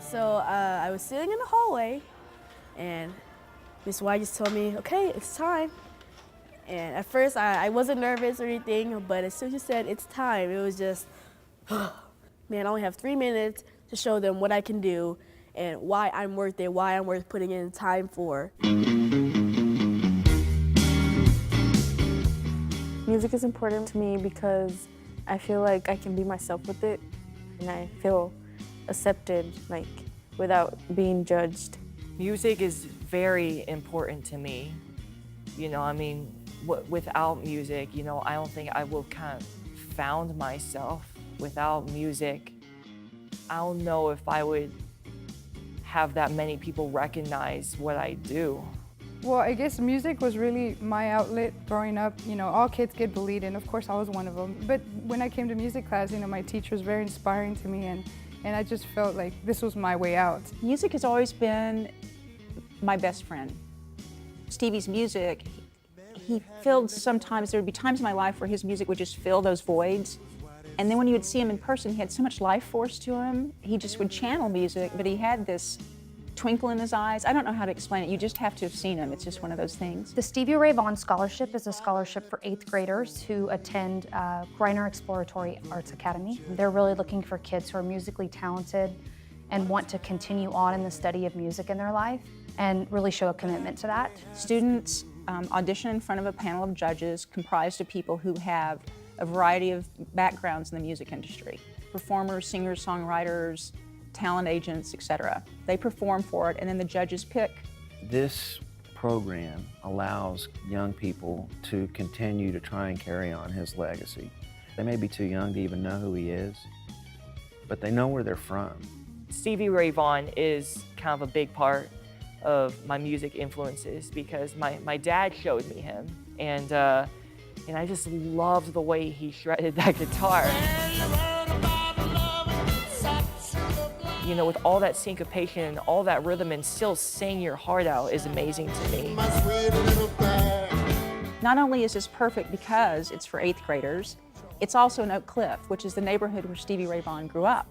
So I was sitting in the hallway, and Miss White just told me, okay, it's time. And at first, I wasn't nervous or anything, but as soon as she said it's time, it was just, man, I only have 3 minutes to show them what I can do and why I'm worth it, why I'm worth putting in time for. Music is important to me because I feel like I can be myself with it, and I feel accepted, like, without being judged. Music is very important to me. You know, I mean, without music, you know, I don't think I will kind of found myself. Without music, I don't know if I would have that many people recognize what I do. Well, I guess music was really my outlet growing up. You know, all kids get bullied, and of course I was one of them. But when I came to music class, you know, my teacher was very inspiring to me, and I just felt like this was my way out. Music has always been my best friend. Stevie's music, he filled sometimes, there would be times in my life where his music would just fill those voids. And then when you would see him in person, he had so much life force to him. He just would channel music, but he had this twinkle in his eyes. I don't know how to explain it. You just have to have seen him. It's just one of those things. The Stevie Ray Vaughan Scholarship is a scholarship for 8th graders who attend Greiner Exploratory Arts Academy. They're really looking for kids who are musically talented and want to continue on in the study of music in their life and really show a commitment to that. Students audition in front of a panel of judges comprised of people who have a variety of backgrounds in the music industry. Performers, singers, songwriters, talent agents, etc. They perform for it, and then the judges pick. This program allows young people to continue to try and carry on his legacy. They may be too young to even know who he is, but they know where they're from. Stevie Ray Vaughan is kind of a big part of my music influences because my dad showed me him, and I just loved the way he shredded that guitar. You know, with all that syncopation and all that rhythm and still sing your heart out is amazing to me. Not only is this perfect because it's for 8th graders, it's also in Oak Cliff, which is the neighborhood where Stevie Ray Vaughan grew up.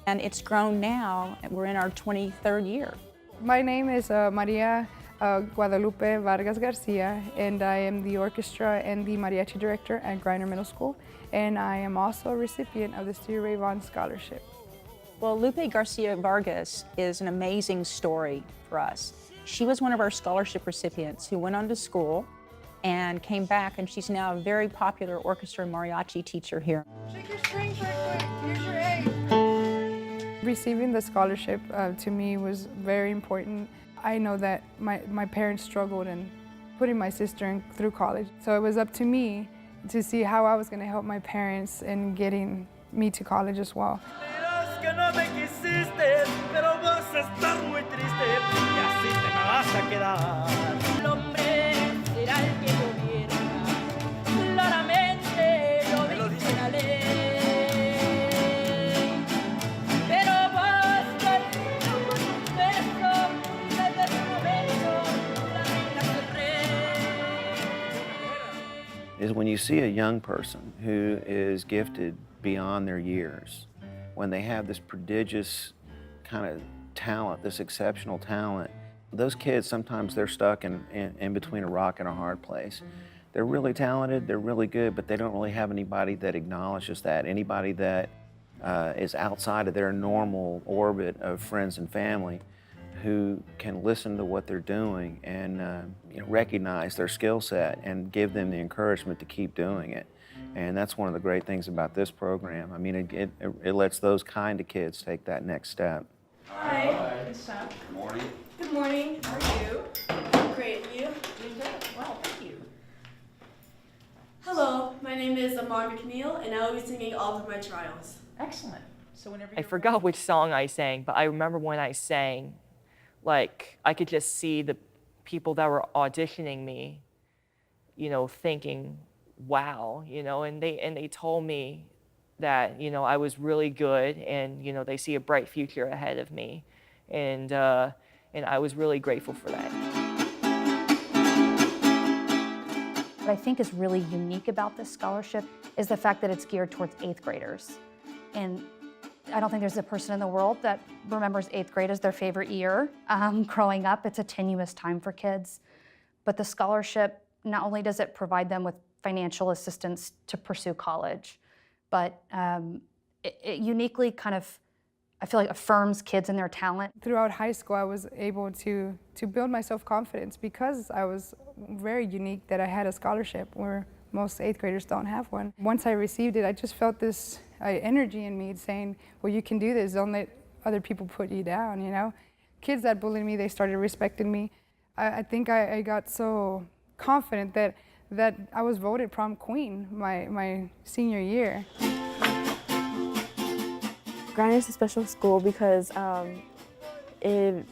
And it's grown now, and we're in our 23rd year. My name is Maria Guadalupe Vargas Garcia, and I am the orchestra and the mariachi director at Greiner Middle School, and I am also a recipient of the Stevie Ray Vaughan Scholarship. Well, Lupe Garcia Vargas is an amazing story for us. She was one of our scholarship recipients who went on to school and came back, and she's now a very popular orchestra and mariachi teacher here. Shake your strings right quick. Here's your A. Receiving the scholarship to me was very important. I know that my parents struggled in putting my sister through college, so it was up to me to see how I was going to help my parents in getting me to college as well. Is when you see a young person who is gifted beyond their years, when they have this prodigious kind of talent, this exceptional talent, those kids, sometimes they're stuck in between a rock and a hard place. They're really talented, they're really good, but they don't really have anybody that acknowledges that, anybody that is outside of their normal orbit of friends and family who can listen to what they're doing and recognize their skill set and give them the encouragement to keep doing it. And that's one of the great things about this program. I mean, it lets those kind of kids take that next step. Hi. Good morning. Good morning. How are you? Great. You? Well, thank you. Hello. My name is Amon McNeil, and I will be singing All of My Trials. Excellent. So whenever I forgot which song I sang, but I remember when I sang, like, I could just see the people that were auditioning me, you know, thinking, wow, you know, and they told me that, you know, I was really good and, you know, they see a bright future ahead of me. And I was really grateful for that. What I think is really unique about this scholarship is the fact that it's geared towards 8th graders. And I don't think there's a person in the world that remembers 8th grade as their favorite year. Growing up, it's a tenuous time for kids. But the scholarship, not only does it provide them with financial assistance to pursue college, but it uniquely kind of, I feel like, affirms kids and their talent. Throughout high school, I was able to build my self-confidence because I was very unique that I had a scholarship where most 8th graders don't have one. Once I received it, I just felt this energy in me saying, well, you can do this, don't let other people put you down, you know? Kids that bullied me, they started respecting me. I think I got so confident that I was voted prom queen my senior year. Greiner is a special school because it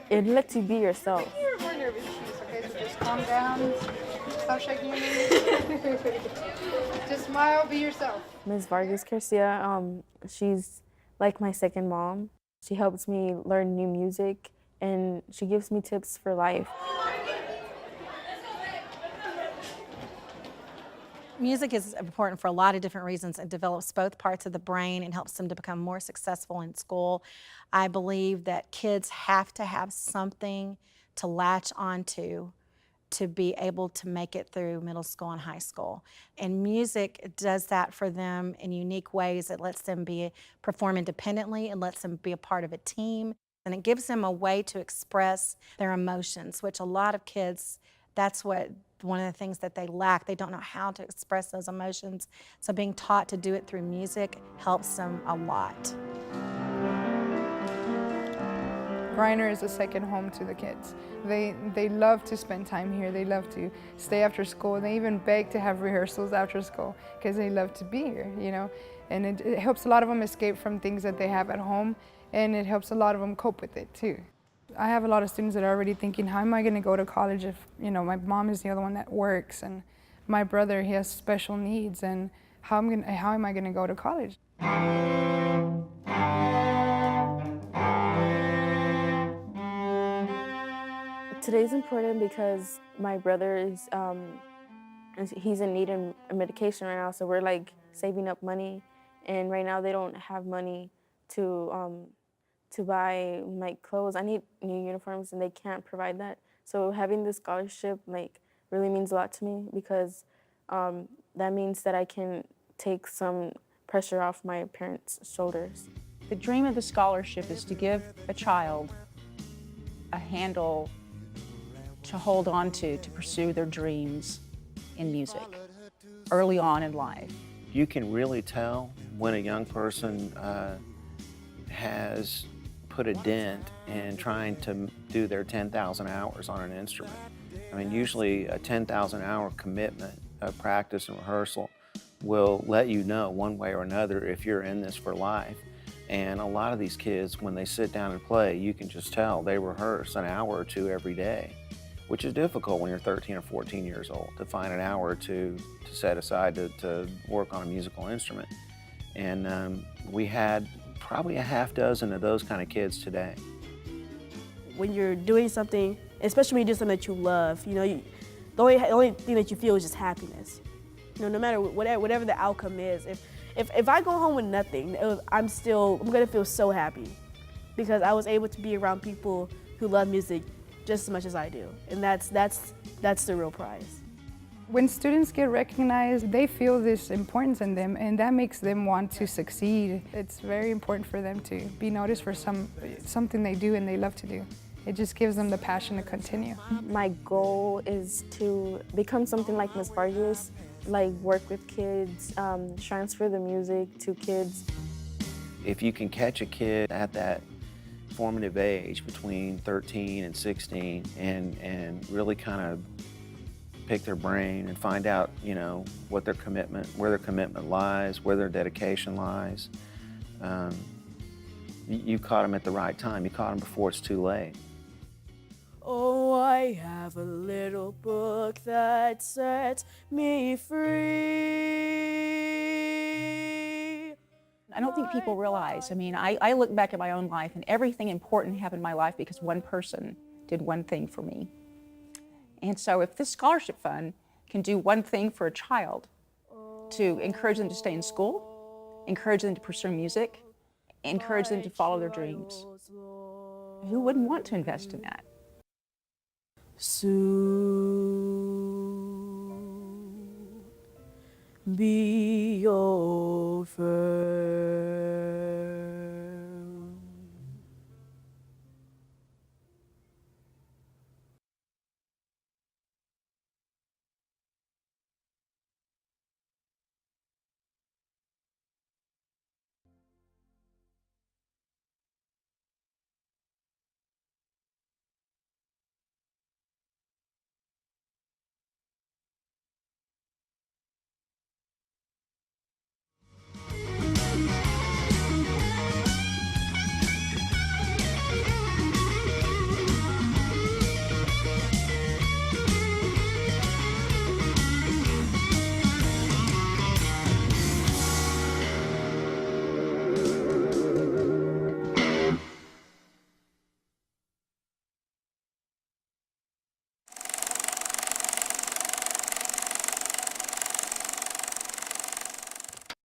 lets you be yourself. You're more nervous, okay? So just calm down. Stop shaking your knees. Just smile, be yourself. Ms. Vargas Garcia, she's like my second mom. She helps me learn new music and she gives me tips for life. Music is important for a lot of different reasons. It develops both parts of the brain and helps them to become more successful in school. I believe that kids have to have something to latch onto to be able to make it through middle school and high school. And music does that for them in unique ways. It lets them perform independently, it lets them be a part of a team, and it gives them a way to express their emotions, which a lot of kids, that's one of the things that they lack. They don't know how to express those emotions. So being taught to do it through music helps them a lot. Greiner is a second home to the kids. They love to spend time here. They love to stay after school. They even beg to have rehearsals after school because they love to be here, you know. And it helps a lot of them escape from things that they have at home, and it helps a lot of them cope with it too. I have a lot of students that are already thinking, how am I going to go to college if, you know, my mom is the other one that works, and my brother, he has special needs, and how am I going to go to college? Today's important because my brother he's in need of medication right now, so we're like saving up money, and right now they don't have money to buy my clothes. I need new uniforms and they can't provide that. So having this scholarship like really means a lot to me because that means that I can take some pressure off my parents' shoulders. The dream of the scholarship is to give a child a handle to hold on to pursue their dreams in music early on in life. You can really tell when a young person has put a dent in trying to do their 10,000 hours on an instrument. I mean, usually a 10,000 hour commitment of practice and rehearsal will let you know one way or another if you're in this for life. And a lot of these kids, when they sit down and play, you can just tell they rehearse an hour or two every day, which is difficult when you're 13 or 14 years old, to find an hour or two to set aside to work on a musical instrument. And we had probably a half dozen of those kind of kids today. When you're doing something, especially when you do something that you love, you know, the only thing that you feel is just happiness. You know, no matter whatever the outcome is. If I go home with nothing, I'm gonna feel so happy because I was able to be around people who love music just as much as I do, and that's the real prize. When students get recognized, they feel this importance in them, and that makes them want to succeed. It's very important for them to be noticed for something they do and they love to do. It just gives them the passion to continue. My goal is to become something like Ms. Vargas, like work with kids, transfer the music to kids. If you can catch a kid at that formative age between 13 and 16 and really kind of pick their brain and find out, you know, where their commitment lies, where their dedication lies, you caught them at the right time. You caught them before it's too late. Oh, I have a little book that sets me free. I don't think people realize, I mean, I look back at my own life and everything important happened in my life because one person did one thing for me. And so if this scholarship fund can do one thing for a child to encourage them to stay in school, encourage them to pursue music, encourage them to follow their dreams. Who wouldn't want to invest in that? Soon be over.